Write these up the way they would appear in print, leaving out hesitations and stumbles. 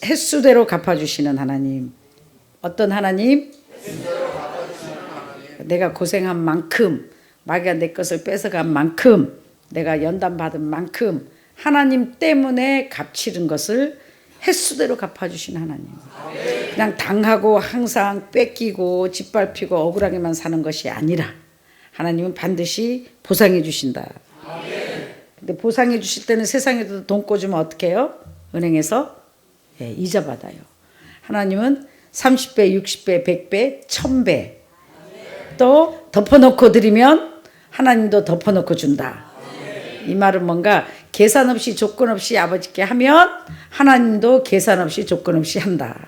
횟수대로 갚아주시는 하나님. 어떤 하나님? 내가 고생한 만큼, 마귀가 내 것을 뺏어간 만큼, 내가 연단받은 만큼 하나님 때문에 값치른 것을 횟수대로 갚아주신 하나님. 그냥 당하고 항상 뺏기고 짓밟히고 억울하게만 사는 것이 아니라 하나님은 반드시 보상해 주신다. 근데 보상해 주실 때는 세상에도 돈 꽂으면 어떻게 해요? 은행에서 이자 받아요. 하나님은 30배, 60배, 100배, 1000배 또 덮어놓고 드리면 하나님도 덮어놓고 준다. 이 말은 뭔가 계산 없이 조건 없이 아버지께 하면 하나님도 계산 없이 조건 없이 한다.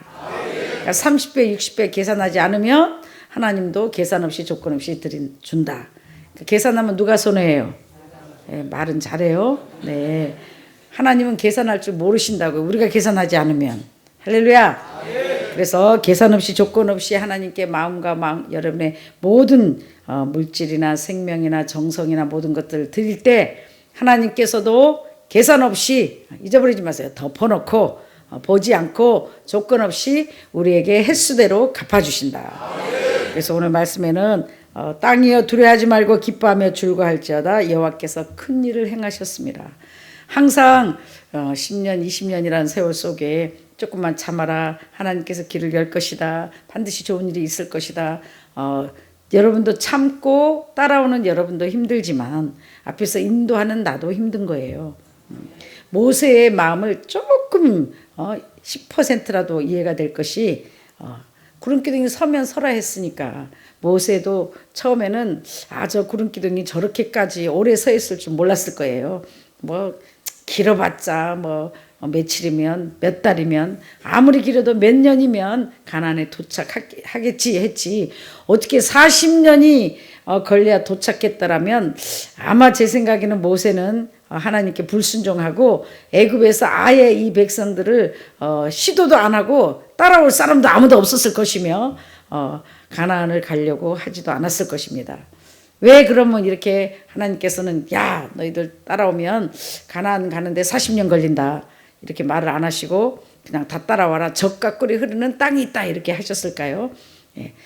그러니까 30배, 60배 계산하지 않으면 하나님도 계산 없이 조건 없이 준다. 그러니까 계산하면 누가 손해예요? 네, 말은 잘해요. 네, 하나님은 계산할 줄 모르신다고. 우리가 계산하지 않으면. 할렐루야. 그래서 계산 없이 조건 없이 하나님께 마음과 마음, 여러분의 모든 물질이나 생명이나 정성이나 모든 것들을 드릴 때 하나님께서도 계산 없이, 잊어버리지 마세요, 덮어놓고 보지 않고 조건 없이 우리에게 횟수대로 갚아주신다. 그래서 오늘 말씀에는 땅이여 두려워하지 말고 기뻐하며 즐거워할지어다 여호와께서 큰 일을 행하셨습니다. 항상 10년 20년이라는 세월 속에 조금만 참아라, 하나님께서 길을 열 것이다, 반드시 좋은 일이 있을 것이다. 여러분도 참고 따라오는 여러분도 힘들지만 앞에서 인도하는 나도 힘든 거예요. 모세의 마음을 조금 10%라도 이해가 될 것이, 구름기둥이 서면 서라 했으니까 모세도 처음에는 저 구름기둥이 저렇게까지 오래 서 있을 줄 몰랐을 거예요. 뭐 길어봤자 며칠이면, 몇 달이면, 아무리 길어도 몇 년이면 가나안에 도착하겠지 했지, 어떻게 40년이 걸려야 도착했다라면 아마 제 생각에는 모세는 하나님께 불순종하고 애굽에서 아예 이 백성들을 시도도 안 하고 따라올 사람도 아무도 없었을 것이며 가나안을 가려고 하지도 않았을 것입니다. 왜 그러면 이렇게 하나님께서는 야 너희들 따라오면 가나안 가는데 40년 걸린다 이렇게 말을 안 하시고 그냥 다 따라와라, 젖과 꿀이 흐르는 땅이 있다 이렇게 하셨을까요?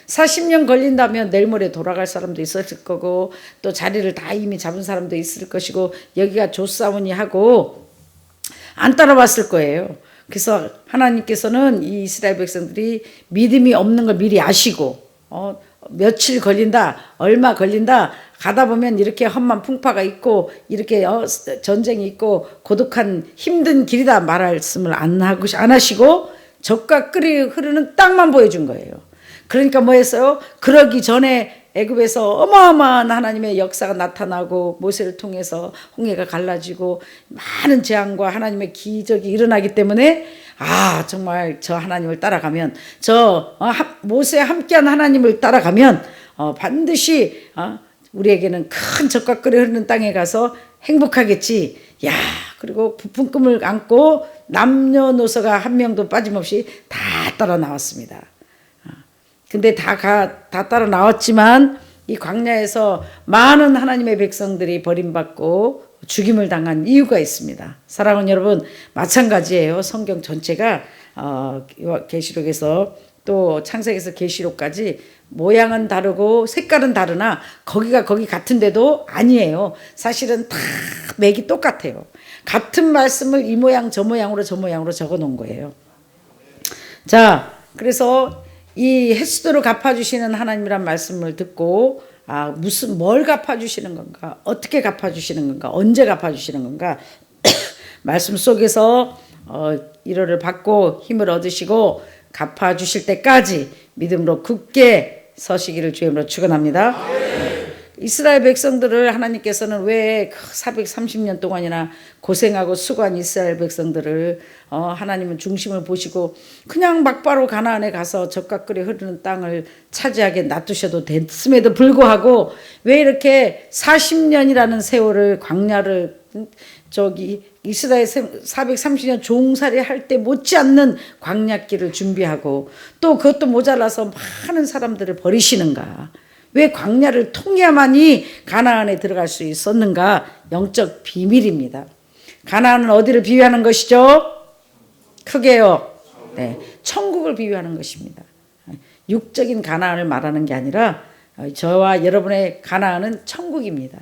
40년 걸린다면 내일 모레 돌아갈 사람도 있었을 거고 또 자리를 다 이미 잡은 사람도 있을 것이고 여기가 조사오니 하고 안 따라왔을 거예요. 그래서 하나님께서는 이 이스라엘 백성들이 믿음이 없는 걸 미리 아시고 며칠 걸린다, 얼마 걸린다, 가다 보면 이렇게 험한 풍파가 있고 이렇게 전쟁이 있고 고독한 힘든 길이다 말씀을 안 하시고 젖과 꿀이 흐르는 땅만 보여준 거예요. 그러니까 뭐 했어요? 그러기 전에 애굽에서 어마어마한 하나님의 역사가 나타나고 모세를 통해서 홍해가 갈라지고 많은 재앙과 하나님의 기적이 일어나기 때문에 정말 저 하나님을 따라가면, 저 모세와 함께한 하나님을 따라가면 반드시 우리에게는 큰 젖과 꿀이 흐르는 땅에 가서 행복하겠지. 그리고 부푼 꿈을 안고 남녀노소가 한 명도 빠짐없이 다 따라 나왔습니다. 근데 다 따라 나왔지만 이 광야에서 많은 하나님의 백성들이 버림받고 죽임을 당한 이유가 있습니다. 사랑하는 여러분, 마찬가지예요. 성경 전체가 계시록에서 또 창세기에서 계시록까지 모양은 다르고 색깔은 다르나 거기가 거기 같은데도 아니에요. 사실은 다 맥이 똑같아요. 같은 말씀을 이 모양 저 모양으로 적어 놓은 거예요. 자, 그래서 이 횟수대로 갚아주시는 하나님이란 말씀을 듣고 뭘 갚아주시는 건가, 어떻게 갚아주시는 건가, 언제 갚아주시는 건가 말씀 속에서 위로를 받고 힘을 얻으시고 갚아주실 때까지 믿음으로 굳게 서시기를 주님으로 축원합니다. 이스라엘 백성들을 하나님께서는 왜 430년 동안이나 고생하고 수고한 이스라엘 백성들을 하나님은 중심을 보시고 그냥 막바로 가나안에 가서 젖과 꿀이 흐르는 땅을 차지하게 놔두셔도 됐음에도 불구하고 왜 이렇게 40년이라는 세월을 광야를 이스라엘 430년 종살이 할 때 못지않는 광야길을 준비하고 또 그것도 모자라서 많은 사람들을 버리시는가? 왜 광야를 통해야만이 가나안에 들어갈 수 있었는가? 영적 비밀입니다. 가나안은 어디를 비유하는 것이죠? 크게요. 네, 천국을 비유하는 것입니다. 육적인 가나안을 말하는 게 아니라 저와 여러분의 가나안은 천국입니다.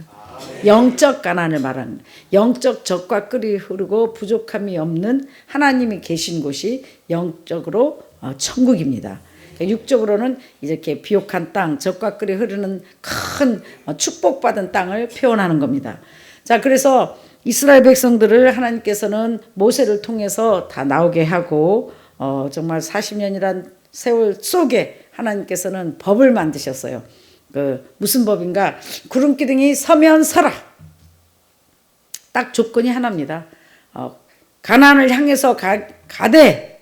영적 가나안을 말하는, 영적 젖과 꿀이 흐르고 부족함이 없는 하나님이 계신 곳이 영적으로 천국입니다. 육적으로는 이렇게 비옥한 땅, 젖과 꿀이 흐르는 큰 축복받은 땅을 표현하는 겁니다. 자, 그래서 이스라엘 백성들을 하나님께서는 모세를 통해서 다 나오게 하고 정말 40년이란 세월 속에 하나님께서는 법을 만드셨어요. 무슨 법인가? 구름기둥이 서면 서라. 딱 조건이 하나입니다. 가나안을 향해서 가되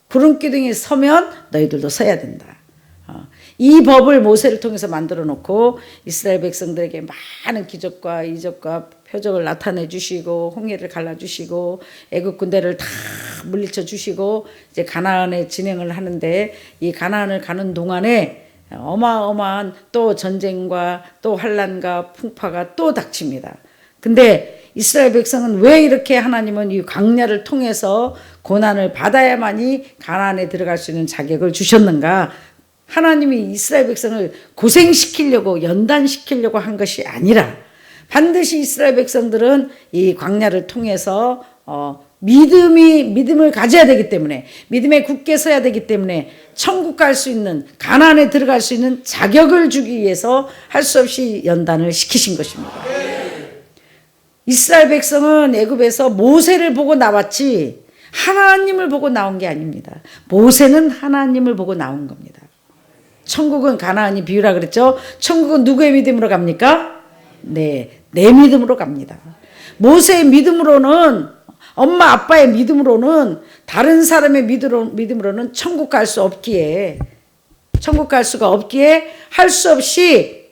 구름기둥이 서면 너희들도 서야 된다. 이 법을 모세를 통해서 만들어 놓고 이스라엘 백성들에게 많은 기적과 이적과 표적을 나타내 주시고 홍해를 갈라 주시고 애굽 군대를 다 물리쳐 주시고 이제 가나안에 진행을 하는데, 이 가나안을 가는 동안에 어마어마한 또 전쟁과 또 환난과 풍파가 또 닥칩니다. 근데 이스라엘 백성은 왜 이렇게 하나님은 이 광야를 통해서 고난을 받아야만이 가나안에 들어갈 수 있는 자격을 주셨는가? 하나님이 이스라엘 백성을 고생시키려고 연단시키려고 한 것이 아니라 반드시 이스라엘 백성들은 이 광야를 통해서 믿음을 가져야 되기 때문에, 믿음에 굳게 서야 되기 때문에 천국 갈 수 있는, 가나안에 들어갈 수 있는 자격을 주기 위해서 할 수 없이 연단을 시키신 것입니다. 이스라엘 백성은 애굽에서 모세를 보고 나왔지 하나님을 보고 나온 게 아닙니다. 모세는 하나님을 보고 나온 겁니다. 천국은 가나안이 비유라 그랬죠. 천국은 누구의 믿음으로 갑니까? 네, 내 믿음으로 갑니다. 모세의 믿음으로는, 엄마 아빠의 믿음으로는, 다른 사람의 믿음으로는 천국 갈 수 없기에, 천국 갈 수가 없기에 할 수 없이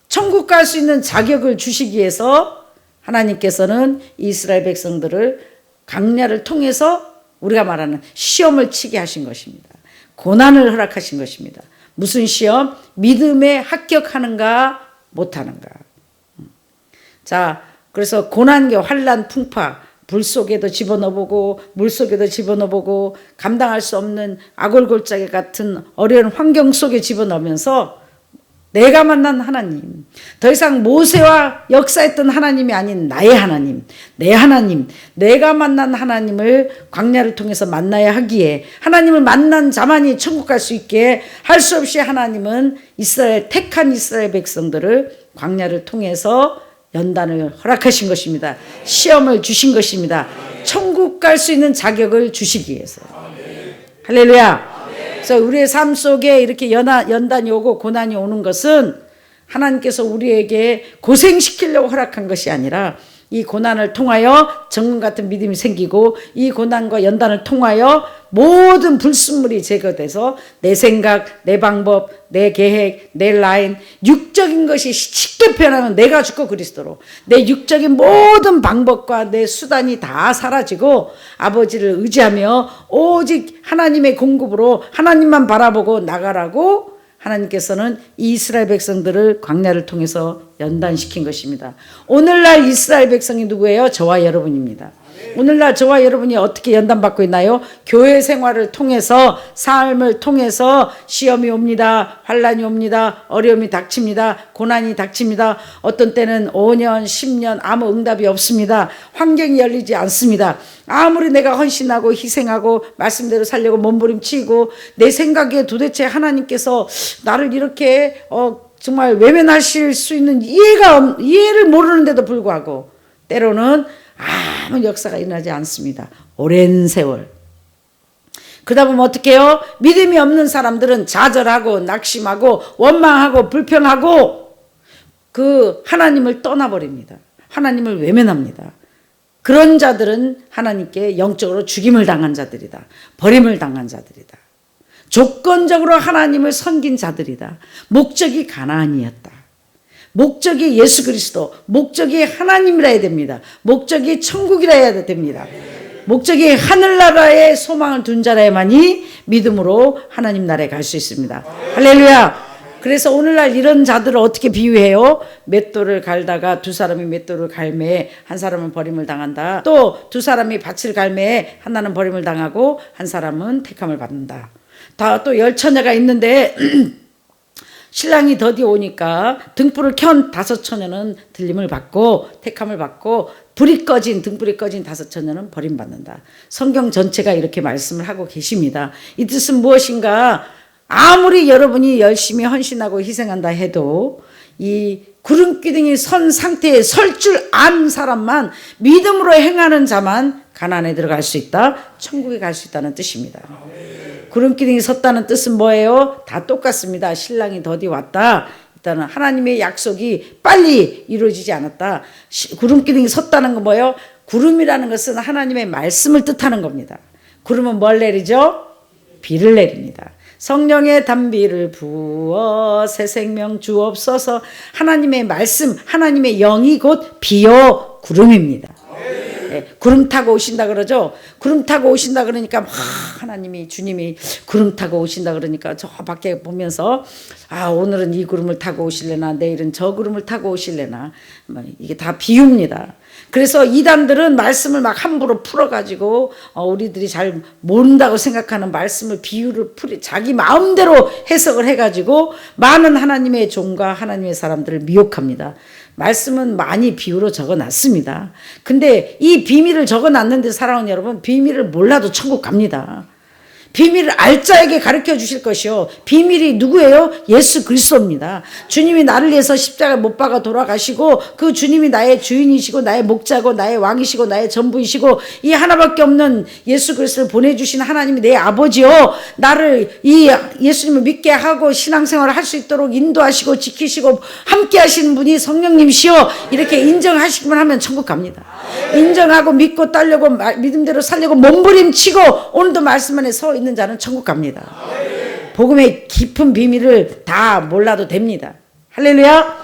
천국 갈 수 있는 자격을 주시기 위해서 하나님께서는 이스라엘 백성들을 광야를 통해서 우리가 말하는 시험을 치게 하신 것입니다. 고난을 허락하신 것입니다. 무슨 시험? 믿음에 합격하는가 못하는가. 자, 그래서 고난과 환난, 풍파, 불 속에도 집어넣어보고 물 속에도 집어넣어보고 감당할 수 없는 아골골짜기 같은 어려운 환경 속에 집어넣으면서 내가 만난 하나님, 더 이상 모세와 역사했던 하나님이 아닌 나의 하나님, 내 하나님, 내가 만난 하나님을 광야를 통해서 만나야 하기에, 하나님을 만난 자만이 천국 갈 수 있게 할 수 없이 하나님은 택한 이스라엘 백성들을 광야를 통해서 연단을 허락하신 것입니다. 시험을 주신 것입니다. 천국 갈 수 있는 자격을 주시기 위해서. 할렐루야. 그래서 우리의 삶 속에 이렇게 연단이 오고 고난이 오는 것은 하나님께서 우리에게 고생시키려고 허락한 것이 아니라, 이 고난을 통하여 정금 같은 믿음이 생기고, 이 고난과 연단을 통하여 모든 불순물이 제거돼서 내 생각, 내 방법, 내 계획, 내 라인, 육적인 것이 쉽게 표현하면 내가 죽고 그리스도로, 내 육적인 모든 방법과 내 수단이 다 사라지고 아버지를 의지하며 오직 하나님의 공급으로 하나님만 바라보고 나가라고 하나님께서는 이스라엘 백성들을 광야를 통해서 연단시킨 것입니다. 오늘날 이스라엘 백성이 누구예요? 저와 여러분입니다. 오늘날 저와 여러분이 어떻게 연단받고 있나요? 교회 생활을 통해서, 삶을 통해서 시험이 옵니다. 환난이 옵니다. 어려움이 닥칩니다. 고난이 닥칩니다. 어떤 때는 5년, 10년 아무 응답이 없습니다. 환경이 열리지 않습니다. 아무리 내가 헌신하고 희생하고 말씀대로 살려고 몸부림치고 내 생각에 도대체 하나님께서 나를 이렇게 정말 외면하실 수 있는 이해를 모르는데도 불구하고 때로는 아무 역사가 일어나지 않습니다. 오랜 세월. 그러다 보면 어떻게 해요? 믿음이 없는 사람들은 좌절하고 낙심하고 원망하고 불평하고 그 하나님을 떠나버립니다. 하나님을 외면합니다. 그런 자들은 하나님께 영적으로 죽임을 당한 자들이다. 버림을 당한 자들이다. 조건적으로 하나님을 섬긴 자들이다. 목적이 가나안이었다. 목적이 예수 그리스도, 목적이 하나님이라 해야 됩니다. 목적이 천국이라 해야 됩니다. 목적이 하늘나라에 소망을 둔 자라야만이 믿음으로 하나님 나라에 갈 수 있습니다. 할렐루야. 그래서 오늘날 이런 자들을 어떻게 비유해요? 맷돌을 갈다가 두 사람이 맷돌을 갈매에 한 사람은 버림을 당한다. 또 두 사람이 밭을 갈매에 하나는 버림을 당하고 한 사람은 택함을 받는다. 다 또 열 처녀가 있는데 신랑이 더디 오니까 등불을 켠 다섯 처녀는 들림을 받고 택함을 받고 등불이 꺼진 다섯 처녀는 버림받는다. 성경 전체가 이렇게 말씀을 하고 계십니다. 이 뜻은 무엇인가? 아무리 여러분이 열심히 헌신하고 희생한다 해도 이 구름기둥이 선 상태에 설 줄 아는 사람만, 믿음으로 행하는 자만 가나안에 들어갈 수 있다, 천국에 갈 수 있다는 뜻입니다. 구름기둥이 섰다는 뜻은 뭐예요? 다 똑같습니다. 신랑이 더디 왔다. 일단은 하나님의 약속이 빨리 이루어지지 않았다. 구름기둥이 섰다는 건 뭐예요? 구름이라는 것은 하나님의 말씀을 뜻하는 겁니다. 구름은 뭘 내리죠? 비를 내립니다. 성령의 단비를 부어 새 생명 주옵소서. 하나님의 말씀, 하나님의 영이 곧 비요 구름입니다. 네, 구름 타고 오신다 그러죠. 구름 타고 오신다 그러니까 막 하나님이, 주님이 구름 타고 오신다 그러니까 저 밖에 보면서 오늘은 이 구름을 타고 오실래나 내일은 저 구름을 타고 오실래나, 이게 다 비유입니다. 그래서 이단들은 말씀을 막 함부로 풀어가지고 우리들이 잘 모른다고 생각하는 말씀을 비유를 자기 마음대로 해석을 해가지고 많은 하나님의 종과 하나님의 사람들을 미혹합니다. 말씀은 많이 비유로 적어놨습니다. 근데 이 비밀을 적어놨는데 사랑하는 여러분, 비밀을 몰라도 천국 갑니다. 비밀을 알자에게 가르쳐 주실 것이요. 비밀이 누구예요? 예수 그리스도입니다. 주님이 나를 위해서 십자가에 못 박아 돌아가시고 그 주님이 나의 주인이시고 나의 목자고 나의 왕이시고 나의 전부이시고 이 하나밖에 없는 예수 그리스도를 보내주신 하나님이 내 아버지요. 나를 이 예수님을 믿게 하고 신앙생활을 할 수 있도록 인도하시고 지키시고 함께 하시는 분이 성령님이시요. 이렇게 인정하시기만 하면 천국 갑니다. 인정하고 믿고 따르고 믿음대로 살려고 몸부림치고 오늘도 말씀 안에 서 있는 자는 천국 갑니다. 복음의 깊은 비밀을 다 몰라도 됩니다. 할렐루야.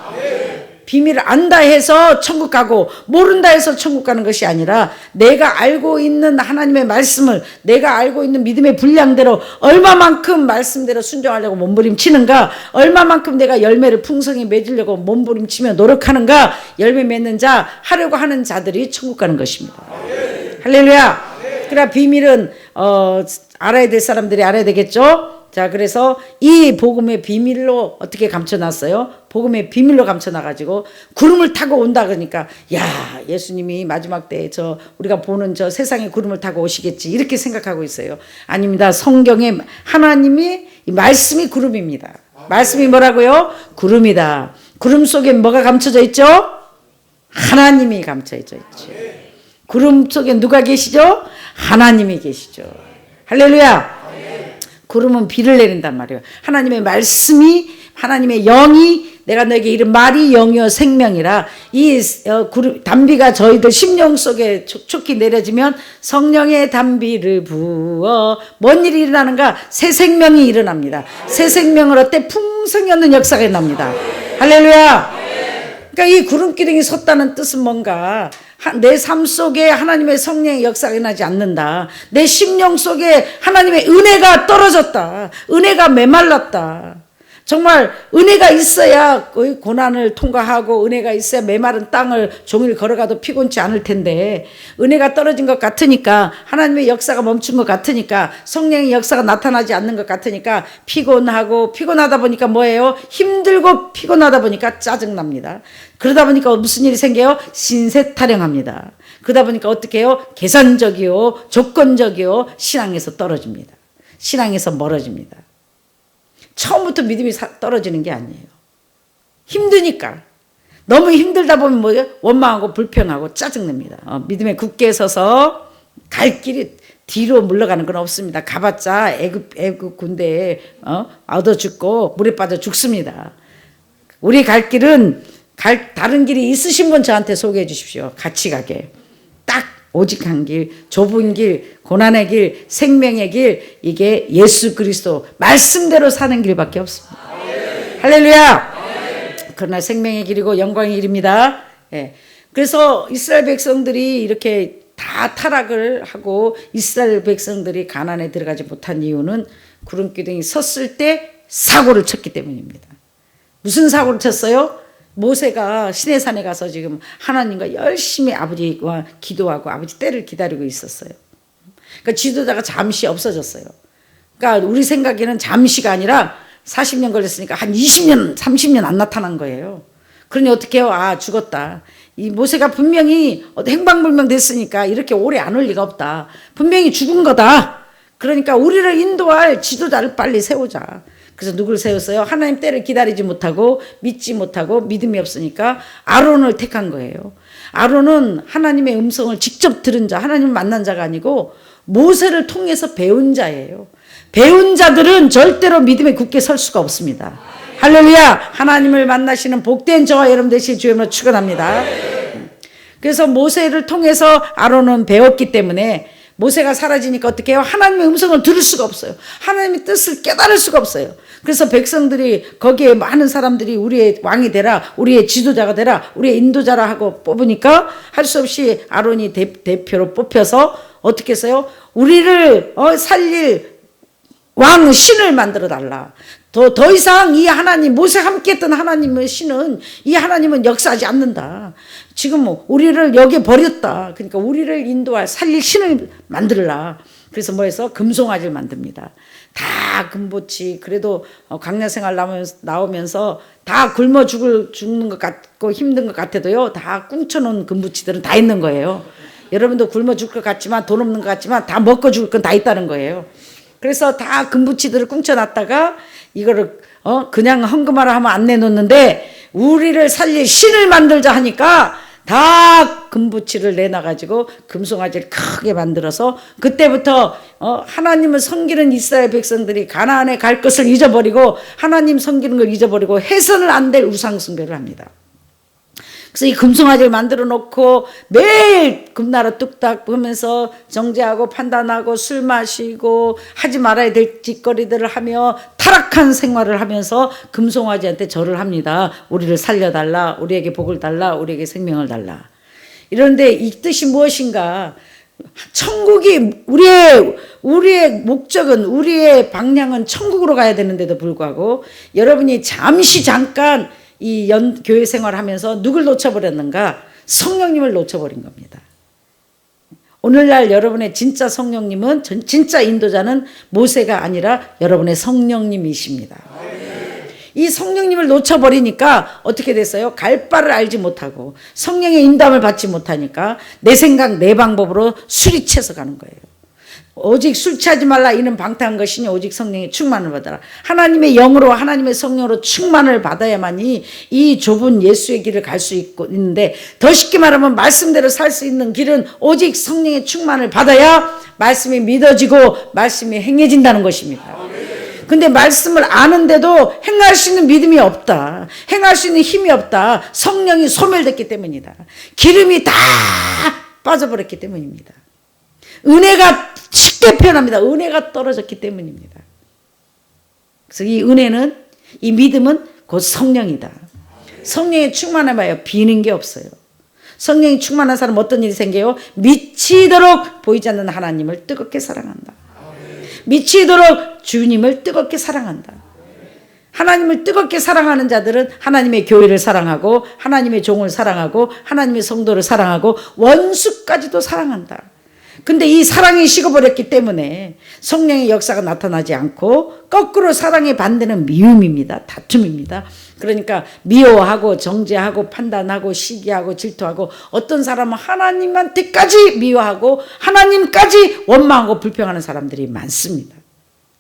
비밀을 안다 해서 천국 가고 모른다 해서 천국 가는 것이 아니라 내가 알고 있는 하나님의 말씀을, 내가 알고 있는 믿음의 분량대로 얼마만큼 말씀대로 순종하려고 몸부림치는가, 얼마만큼 내가 열매를 풍성히 맺으려고 몸부림치며 노력하는가, 열매 맺는 자 하려고 하는 자들이 천국 가는 것입니다. 할렐루야. 그러나 비밀은 알아야 될 사람들이 알아야 되겠죠. 자, 그래서 이 복음의 비밀로 어떻게 감춰놨어요? 복음의 비밀로 감춰놔가지고 구름을 타고 온다 그러니까 예수님이 마지막 때에 우리가 보는 저 세상에 구름을 타고 오시겠지 이렇게 생각하고 있어요. 아닙니다. 성경에 하나님이 이 말씀이 구름입니다. 말씀이 뭐라고요? 구름이다. 구름 속에 뭐가 감춰져 있죠? 하나님이 감춰져 있죠. 구름 속에 누가 계시죠? 하나님이 계시죠. 할렐루야. 구름은 비를 내린단 말이에요. 하나님의 말씀이, 하나님의 영이, 내가 너에게 이른 말이 영이요 생명이라. 이 구름 단비가 저희들 심령 속에 촉촉히 내려지면 성령의 단비를 부어 뭔 일이 일어나는가? 새 생명이 일어납니다. 새 생명을 어때? 풍성이 없는 역사가 일어납니다. 할렐루야. 그러니까 이 구름기둥이 섰다는 뜻은 뭔가? 내 삶 속에 하나님의 성령의 역사가 일어나지 않는다. 내 심령 속에 하나님의 은혜가 떨어졌다. 은혜가 메말랐다. 정말 은혜가 있어야 고난을 통과하고 은혜가 있어야 메마른 땅을 종일 걸어가도 피곤치 않을 텐데 은혜가 떨어진 것 같으니까, 하나님의 역사가 멈춘 것 같으니까, 성령의 역사가 나타나지 않는 것 같으니까 피곤하다 보니까 뭐예요? 힘들고 피곤하다 보니까 짜증납니다. 그러다 보니까 무슨 일이 생겨요? 신세타령합니다. 그러다 보니까 어떻게 해요? 계산적이요, 조건적이요, 신앙에서 떨어집니다. 신앙에서 멀어집니다. 처음부터 믿음이 떨어지는 게 아니에요. 힘드니까. 너무 힘들다 보면 뭐예요? 원망하고 불평하고 짜증냅니다. 믿음에 굳게 서서 갈 길이 뒤로 물러가는 건 없습니다. 가봤자 애굽 군대에 얻어 죽고 물에 빠져 죽습니다. 우리 갈 길은 다른 길이 있으신 분 저한테 소개해 주십시오. 같이 가게. 딱 오직 한 길, 좁은 길, 고난의 길, 생명의 길, 이게 예수 그리스도 말씀대로 사는 길밖에 없습니다. 할렐루야. 그러나 생명의 길이고 영광의 길입니다. 그래서 이스라엘 백성들이 이렇게 다 타락을 하고 이스라엘 백성들이 가나안에 들어가지 못한 이유는 구름기둥이 섰을 때 사고를 쳤기 때문입니다. 무슨 사고를 쳤어요? 모세가 시내산에 가서 지금 하나님과 열심히 아버지와 기도하고 아버지 때를 기다리고 있었어요. 그러니까 지도자가 잠시 없어졌어요. 그러니까 우리 생각에는 잠시가 아니라 40년 걸렸으니까 한 20년, 30년 안 나타난 거예요. 그러니 어떻게 해요? 아, 죽었다. 이 모세가 분명히 행방불명 됐으니까 이렇게 오래 안 올 리가 없다. 분명히 죽은 거다. 그러니까 우리를 인도할 지도자를 빨리 세우자. 그래서 누굴 세웠어요? 하나님 때를 기다리지 못하고 믿지 못하고 믿음이 없으니까 아론을 택한 거예요. 아론은 하나님의 음성을 직접 들은 자, 하나님을 만난 자가 아니고 모세를 통해서 배운 자예요. 배운 자들은 절대로 믿음에 굳게 설 수가 없습니다. 할렐루야. 하나님을 만나시는 복된 저와 여러분 되시길 주님으로 축원합니다. 그래서 모세를 통해서 아론은 배웠기 때문에 모세가 사라지니까 어떻게 해요? 하나님의 음성을 들을 수가 없어요. 하나님의 뜻을 깨달을 수가 없어요. 그래서 백성들이 거기에 많은 사람들이 우리의 왕이 되라, 우리의 지도자가 되라, 우리의 인도자라 하고 뽑으니까 할 수 없이 아론이 대표로 뽑혀서 어떻게 했어요? 우리를 살릴 왕 신을 만들어 달라. 더 이상 이 하나님, 모세 함께 했던 하나님의 신은, 이 하나님은 역사하지 않는다. 지금 우리를 여기에 버렸다. 그러니까 우리를 인도할 살릴 신을 만들라. 그래서 뭐해서 금송아지를 만듭니다. 다 금보치, 그래도 광야생활 나오면서 다 굶어 죽는 것 같고 힘든 것 같아도요, 다 꿍쳐놓은 금부치들은 다 있는 거예요. 여러분도 굶어 죽을 것 같지만, 돈 없는 것 같지만 다 먹고 죽을 건 다 있다는 거예요. 그래서 다 금부치들을 꿍쳐놨다가 이거를 그냥 헌금하라 하면 안 내놓는데 우리를 살릴 신을 만들자 하니까 다 금부치를 내놔가지고 금송아지를 크게 만들어서 그때부터 하나님을 섬기는 이스라엘 백성들이 가나안에 갈 것을 잊어버리고 하나님 섬기는 걸 잊어버리고 해서는 안 될 우상 숭배를 합니다. 그래서 이 금송아지를 만들어 놓고 매일 금나라 뚝딱 보면서 정죄하고 판단하고 술 마시고 하지 말아야 될 짓거리들을 하며 타락한 생활을 하면서 금송아지한테 절을 합니다. 우리를 살려달라, 우리에게 복을 달라, 우리에게 생명을 달라. 이런데 이 뜻이 무엇인가? 천국이 우리의 목적은, 우리의 방향은 천국으로 가야 되는데도 불구하고 여러분이 잠깐 이 교회 생활하면서 누굴 놓쳐버렸는가? 성령님을 놓쳐버린 겁니다. 오늘날 여러분의 진짜 성령님은, 진짜 인도자는 모세가 아니라 여러분의 성령님이십니다. 이 성령님을 놓쳐버리니까 어떻게 됐어요? 갈 바를 알지 못하고 성령의 인도함을 받지 못하니까 내 생각 내 방법으로 술이 채서 가는 거예요. 오직 술 취하지 말라 이는 방탕한 것이니 오직 성령의 충만을 받아라. 하나님의 영으로, 하나님의 성령으로 충만을 받아야만이 이 좁은 예수의 길을 갈 수 있는데, 더 쉽게 말하면 말씀대로 살 수 있는 길은 오직 성령의 충만을 받아야 말씀이 믿어지고 말씀이 행해진다는 것입니다. 근데 말씀을 아는데도 행할 수 있는 믿음이 없다, 행할 수 있는 힘이 없다. 성령이 소멸됐기 때문이다. 기름이 다 빠져버렸기 때문입니다. 은혜가 쉽게 표현합니다. 은혜가 떨어졌기 때문입니다. 그래서 이 은혜는, 이 믿음은 곧 성령이다. 성령이 충만해봐야 비는 게 없어요. 성령이 충만한 사람은 어떤 일이 생겨요? 미치도록 보이지 않는 하나님을 뜨겁게 사랑한다. 미치도록 주님을 뜨겁게 사랑한다. 하나님을 뜨겁게 사랑하는 자들은 하나님의 교회를 사랑하고 하나님의 종을 사랑하고 하나님의 성도를 사랑하고 원수까지도 사랑한다. 근데 이 사랑이 식어버렸기 때문에 성령의 역사가 나타나지 않고 거꾸로 사랑의 반대는 미움입니다. 다툼입니다. 그러니까 미워하고 정죄하고 판단하고 시기하고 질투하고, 어떤 사람은 하나님한테까지 미워하고 하나님까지 원망하고 불평하는 사람들이 많습니다.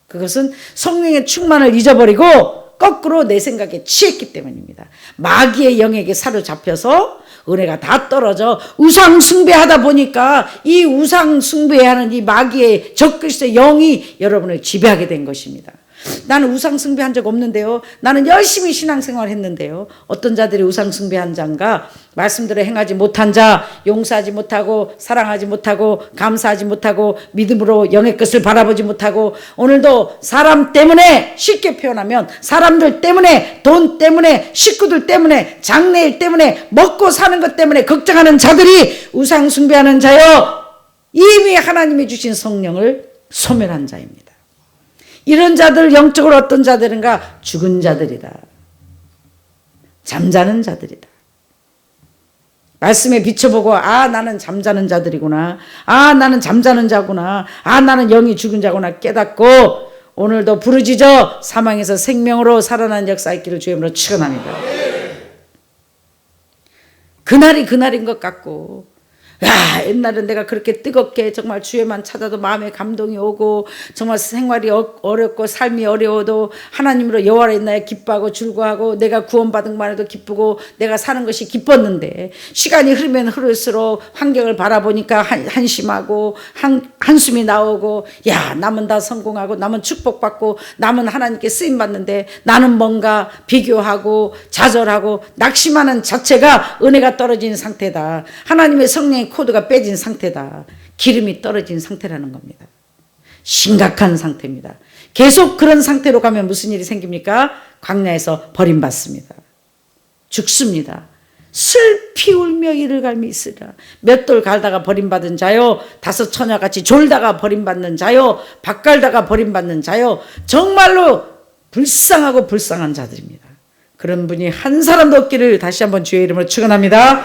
그것은 성령의 충만을 잊어버리고 거꾸로 내 생각에 취했기 때문입니다. 마귀의 영에게 사로잡혀서 은혜가 다 떨어져 우상 숭배하다 보니까 이 우상 숭배하는 이 마귀의 적그리스도의 영이 여러분을 지배하게 된 것입니다. 나는 우상 숭배한 적 없는데요. 나는 열심히 신앙생활 했는데요. 어떤 자들이 우상 숭배한 자인가? 말씀대로 행하지 못한 자, 용서하지 못하고 사랑하지 못하고 감사하지 못하고 믿음으로 영의 것을 바라보지 못하고, 오늘도 사람 때문에, 쉽게 표현하면 사람들 때문에, 돈 때문에, 식구들 때문에, 장래일 때문에, 먹고 사는 것 때문에 걱정하는 자들이 우상 숭배하는 자요, 이미 하나님이 주신 성령을 소멸한 자입니다. 이런 자들, 영적으로 어떤 자들인가? 죽은 자들이다. 잠자는 자들이다. 말씀에 비춰보고 나는 잠자는 자들이구나. 나는 잠자는 자구나. 나는 영이 죽은 자구나 깨닫고 오늘도 부르짖어 사망에서 생명으로 살아난 역사 있기를 주의 이름으로 축원합니다. 그날이 그날인 것 같고 옛날엔 내가 그렇게 뜨겁게 정말 주에만 찾아도 마음에 감동이 오고 정말 생활이 어렵고 삶이 어려워도 하나님으로 여호와를 인하여 기뻐하고 즐거워하고 내가 구원받은 것만 해도 기쁘고 내가 사는 것이 기뻤는데 시간이 흐르면 흐를수록 환경을 바라보니까 한심하고 한숨이 나오고 남은 다 성공하고 남은 축복받고 남은 하나님께 쓰임받는데 나는 뭔가 비교하고 좌절하고 낙심하는 자체가 은혜가 떨어진 상태다. 하나님의 성령의 코드가 빼진 상태다. 기름이 떨어진 상태라는 겁니다. 심각한 상태입니다. 계속 그런 상태로 가면 무슨 일이 생깁니까? 광야에서 버림받습니다. 죽습니다. 슬피 울며 이를 갈미 있으리라. 몇 돌 갈다가 버림받은 자요, 다섯 처녀같이 졸다가 버림받는 자요, 밥 갈다가 버림받는 자요, 정말로 불쌍하고 불쌍한 자들입니다. 그런 분이 한 사람도 없기를 다시 한번 주의 이름으로 축원합니다.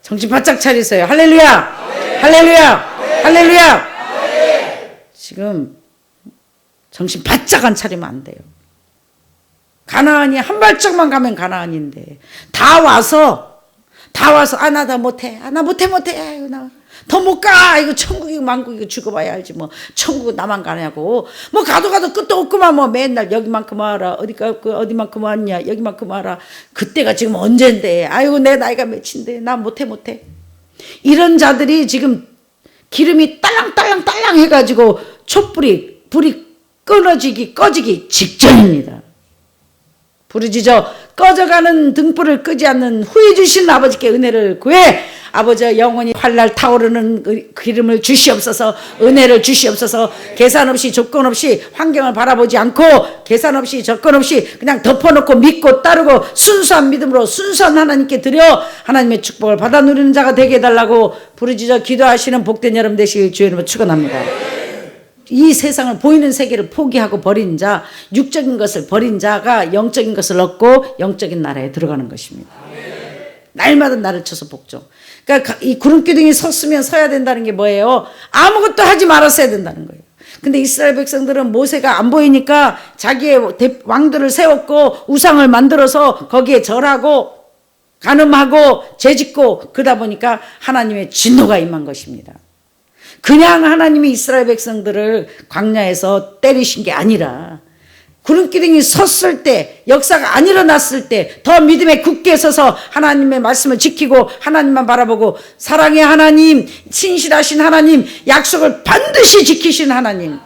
정신 바짝 차리세요. 할렐루야! 할렐루야! 할렐루야! 지금 정신 바짝 안 차리면 안 돼요. 가나안이 한 발짝만 가면 가나안인데 다 와서 나 다 못해. 나 못해. 아이고 나 더 못 가. 이거 천국이고 만국이고 죽어봐야 알지 뭐. 천국 나만 가냐고. 뭐 가도 끝도 없구만 뭐 맨날 여기만큼 와라. 어디만큼 왔냐. 여기만큼 와라. 그때가 지금 언젠데. 아이고 내 나이가 몇인데. 나 못해. 이런 자들이 지금 기름이 딸랑딸랑 해가지고 불이 꺼지기 직전입니다. 부르짖어 꺼져가는 등불을 끄지 않는 후에 주신 아버지께 은혜를 구해 아버지 영원히 활날 타오르는 기름을 주시옵소서. 은혜를 주시옵소서. 계산 없이 조건 없이 환경을 바라보지 않고 계산 없이 조건 없이 그냥 덮어놓고 믿고 따르고 순수한 믿음으로 순수한 하나님께 드려 하나님의 축복을 받아 누리는 자가 되게 해달라고 부르짖어 기도하시는 복된 여러분 되시길 주의 이름으로 축원합니다. 이 세상을 보이는 세계를 포기하고 버린 자, 육적인 것을 버린 자가 영적인 것을 얻고 영적인 나라에 들어가는 것입니다. 날마다 나를 쳐서 복종. 그러니까 이 구름기둥이 섰으면 서야 된다는 게 뭐예요? 아무것도 하지 말았어야 된다는 거예요. 근데 이스라엘 백성들은 모세가 안 보이니까 자기의 왕들을 세웠고 우상을 만들어서 거기에 절하고 간음하고 죄짓고 그러다 보니까 하나님의 진노가 임한 것입니다. 그냥 하나님이 이스라엘 백성들을 광야에서 때리신 게 아니라 구름기둥이 섰을 때, 역사가 안 일어났을 때 더 믿음에 굳게 서서 하나님의 말씀을 지키고 하나님만 바라보고 사랑의 하나님, 신실하신 하나님, 약속을 반드시 지키신 하나님,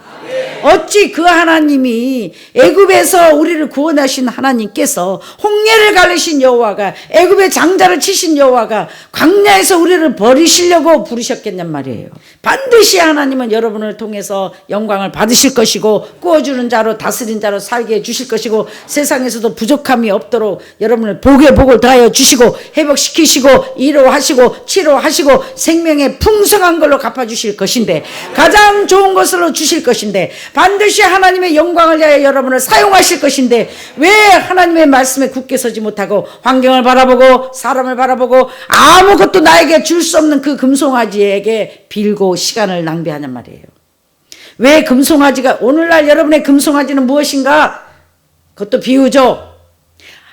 어찌 그 하나님이 애굽에서 우리를 구원하신 하나님께서 홍해를 가르신 여호와가 애굽의 장자를 치신 여호와가 광야에서 우리를 버리시려고 부르셨겠냔 말이에요. 반드시 하나님은 여러분을 통해서 영광을 받으실 것이고 구워주는 자로 다스린 자로 살게 해주실 것이고 세상에서도 부족함이 없도록 여러분을 복에 복을 더하여 주시고 회복시키시고 위로하시고 치료하시고 생명의 풍성한 걸로 갚아주실 것인데 가장 좋은 것으로 주실 것인데 반드시 하나님의 영광을 위하여 여러분을 사용하실 것인데 왜 하나님의 말씀에 굳게 서지 못하고 환경을 바라보고 사람을 바라보고 아무것도 나에게 줄 수 없는 그 금송아지에게 빌고 시간을 낭비하냔 말이에요. 왜 금송아지가 오늘날 여러분의 금송아지는 무엇인가? 그것도 비유죠.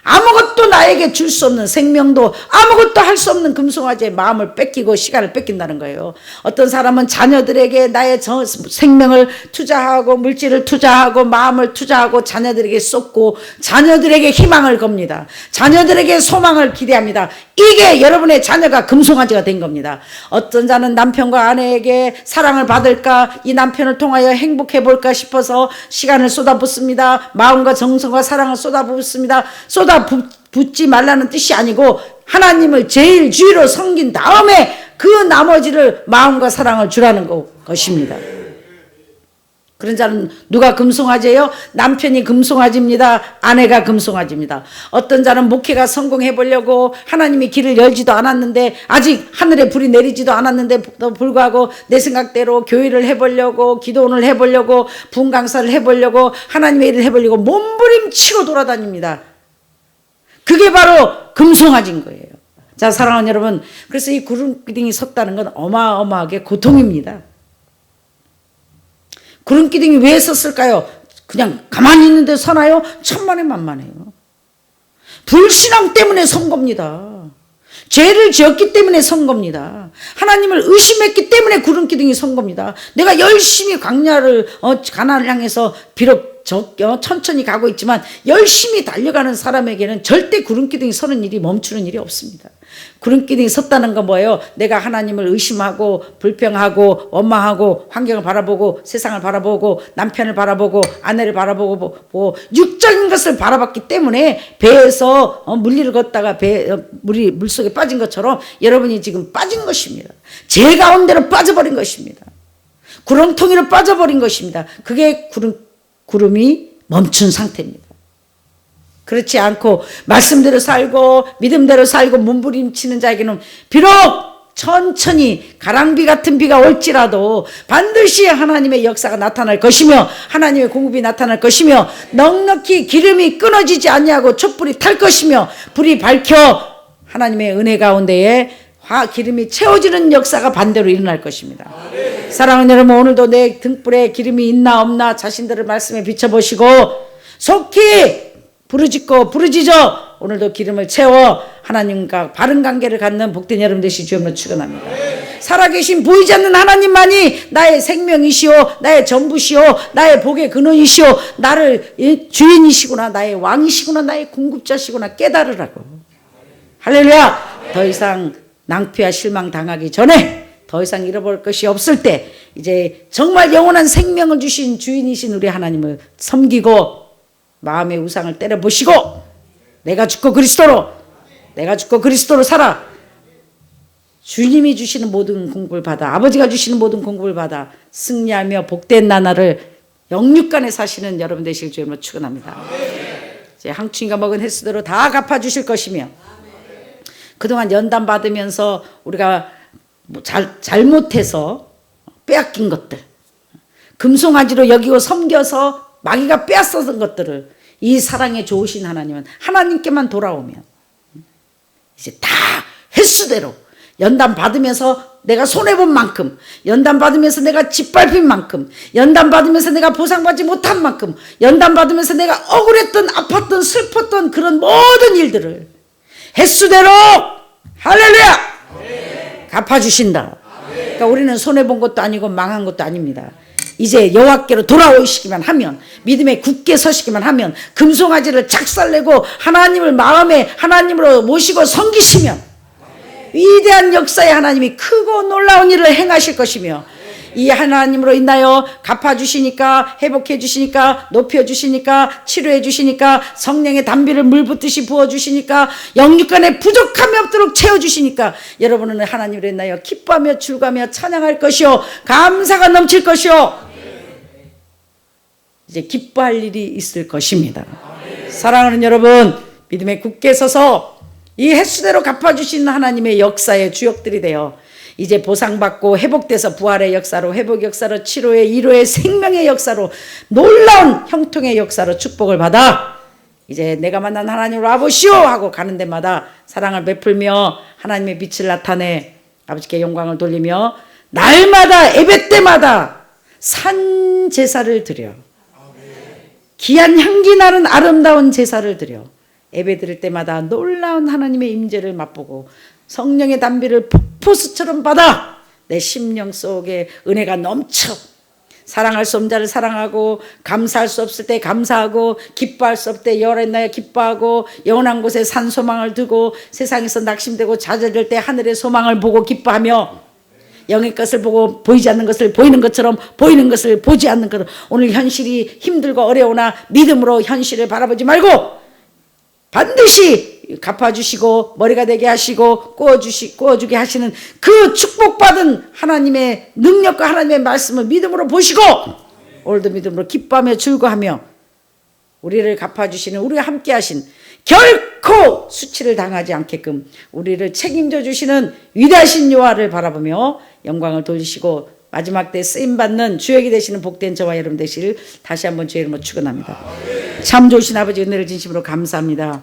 아무것도 나에게 줄 수 없는 생명도 아무것도 할 수 없는 금송아지의 마음을 뺏기고 시간을 뺏긴다는 거예요. 어떤 사람은 자녀들에게 나의 생명을 투자하고 물질을 투자하고 마음을 투자하고 자녀들에게 쏟고 자녀들에게 희망을 겁니다. 자녀들에게 소망을 기대합니다. 이게 여러분의 자녀가 금송아지가 된 겁니다. 어떤 자는 남편과 아내에게 사랑을 받을까 이 남편을 통하여 행복해 볼까 싶어서 시간을 쏟아붓습니다. 마음과 정성과 사랑을 쏟아붓습니다. 쏟아붓지 말라는 뜻이 아니고 하나님을 제일 주위로 섬긴 다음에 그 나머지를 마음과 사랑을 주라는 것입니다. 그런 자는 누가 금송아지예요? 남편이 금송아지입니다. 아내가 금송아지입니다. 어떤 자는 목회가 성공해 보려고 하나님이 길을 열지도 않았는데 아직 하늘에 불이 내리지도 않았는데도 불구하고 내 생각대로 교회를 해보려고 기도원을 해보려고 분강사를 해보려고 하나님의 일을 해보려고 몸부림치고 돌아다닙니다. 그게 바로 금송아지인 거예요. 자, 사랑하는 여러분, 그래서 이 구름기둥이 섰다는 건 어마어마하게 고통입니다. 구름기둥이 왜 섰을까요? 그냥 가만히 있는데 서나요? 천만에 만만해요. 불신앙 때문에 선 겁니다. 죄를 지었기 때문에 선 겁니다. 하나님을 의심했기 때문에 구름기둥이 선 겁니다. 내가 열심히 광야를 가나안을 향해서 비록 천천히 가고 있지만 열심히 달려가는 사람에게는 절대 구름기둥이 서는 일이 멈추는 일이 없습니다. 구름기둥이 섰다는 건 뭐예요? 내가 하나님을 의심하고 불평하고 원망하고 환경을 바라보고 세상을 바라보고 남편을 바라보고 아내를 바라보고 육적인 것을 바라봤기 때문에 배에서 물리를 걷다가 물이 물속에 빠진 것처럼 여러분이 지금 빠진 것입니다. 죄 가운데로 빠져버린 것입니다. 구렁텅이로 빠져버린 것입니다. 그게 구름이 멈춘 상태입니다. 그렇지 않고 말씀대로 살고 믿음대로 살고 몸부림치는 자에게는 비록 천천히 가랑비 같은 비가 올지라도 반드시 하나님의 역사가 나타날 것이며 하나님의 공급이 나타날 것이며 넉넉히 기름이 끊어지지 아니하고 촛불이 탈 것이며 불이 밝혀 하나님의 은혜 가운데에 기름이 채워지는 역사가 반대로 일어날 것입니다. 사랑하는 여러분, 오늘도 내 등불에 기름이 있나 없나 자신들을 말씀에 비춰보시고 속히 부르짖죠. 오늘도 기름을 채워 하나님과 바른 관계를 갖는 복된 여러분 되시 주님으로 축원합니다. 살아계신 보이지 않는 하나님만이 나의 생명이시오, 나의 전부시오, 나의 복의 근원이시오, 나를 주인이시구나, 나의 왕이시구나, 나의 공급자시구나 깨달으라고. 할렐루야. 더 이상 낭피와 실망 당하기 전에, 더 이상 잃어버릴 것이 없을 때 이제 정말 영원한 생명을 주신 주인이신 우리 하나님을 섬기고 마음의 우상을 때려보시고 내가 죽고 그리스도로 살아. 주님이 주시는 모든 공급을 받아, 아버지가 주시는 모든 공급을 받아 승리하며 복된 나날을 영육간에 사시는 여러분 되실 주님으로 축원합니다. 이제 항충이가 먹은 횟수대로 다 갚아주실 것이며 그동안 연단 받으면서 우리가 잘못해서 빼앗긴 것들, 금송아지로 여기고 섬겨서 마귀가 빼앗았던 것들을 이 사랑에 좋으신 하나님은 하나님께만 돌아오면 이제 다 횟수대로 연단 받으면서 내가 손해본 만큼, 연단 받으면서 내가 짓밟힌 만큼, 연단 받으면서 내가 보상받지 못한 만큼, 연단 받으면서 내가 억울했던 아팠던 슬펐던 그런 모든 일들을 횟수대로 할렐루야 갚아주신다. 그러니까 우리는 손해본 것도 아니고 망한 것도 아닙니다. 이제 여호와께로 돌아오시기만 하면, 믿음에 굳게 서시기만 하면, 금송아지를 작살내고 하나님을 마음에 하나님으로 모시고 섬기시면 위대한 역사의 하나님이 크고 놀라운 일을 행하실 것이며 이 하나님으로 인하여 갚아주시니까, 회복해주시니까, 높여주시니까, 치료해주시니까, 성령의 담비를 물 붓듯이 부어주시니까, 영육간에 부족함이 없도록 채워주시니까 여러분은 하나님으로 인하여 기뻐하며 즐거하며 찬양할 것이요 감사가 넘칠 것이요 이제 기뻐할 일이 있을 것입니다. 사랑하는 여러분, 믿음에 굳게 서서 이 횟수대로 갚아주시는 하나님의 역사의 주역들이 되어 이제 보상받고 회복돼서 부활의 역사로, 회복 역사로, 치료의 위로의 생명의 역사로, 놀라운 형통의 역사로 축복을 받아 이제 내가 만난 하나님으로 와보시오 하고 가는 데마다 사랑을 베풀며 하나님의 빛을 나타내 아버지께 영광을 돌리며 날마다 예배 때마다 산 제사를 드려, 귀한 향기 나는 아름다운 제사를 드려 예배 드릴 때마다 놀라운 하나님의 임재를 맛보고 성령의 담비를 폭포수처럼 받아 내 심령 속에 은혜가 넘쳐 사랑할 수 없는 자를 사랑하고, 감사할 수 없을 때 감사하고, 기뻐할 수 없을 때 여호와의 기뻐하고, 영원한 곳에 산 소망을 두고 세상에서 낙심되고 좌절될 때 하늘의 소망을 보고 기뻐하며 영의 것을 보고 보이지 않는 것을 보이는 것처럼, 보이는 것을 보지 않는 것처럼, 오늘 현실이 힘들고 어려우나 믿음으로 현실을 바라보지 말고 반드시 갚아주시고 머리가 되게 하시고 구워주게 하시는 그 축복받은 하나님의 능력과 하나님의 말씀을 믿음으로 보시고 오늘도 믿음으로 기뻐하며 즐거워하며 우리를 갚아주시는, 우리와 함께 하신, 결코 수치를 당하지 않게끔 우리를 책임져 주시는 위대하신 여호와를 바라보며 영광을 돌리시고 마지막 때 쓰임받는 주역이 되시는 복된 저와 여러분 되시길 다시 한번 주의 이름으로 축원합니다. 참 좋으신 아버지 은혜를 진심으로 감사합니다.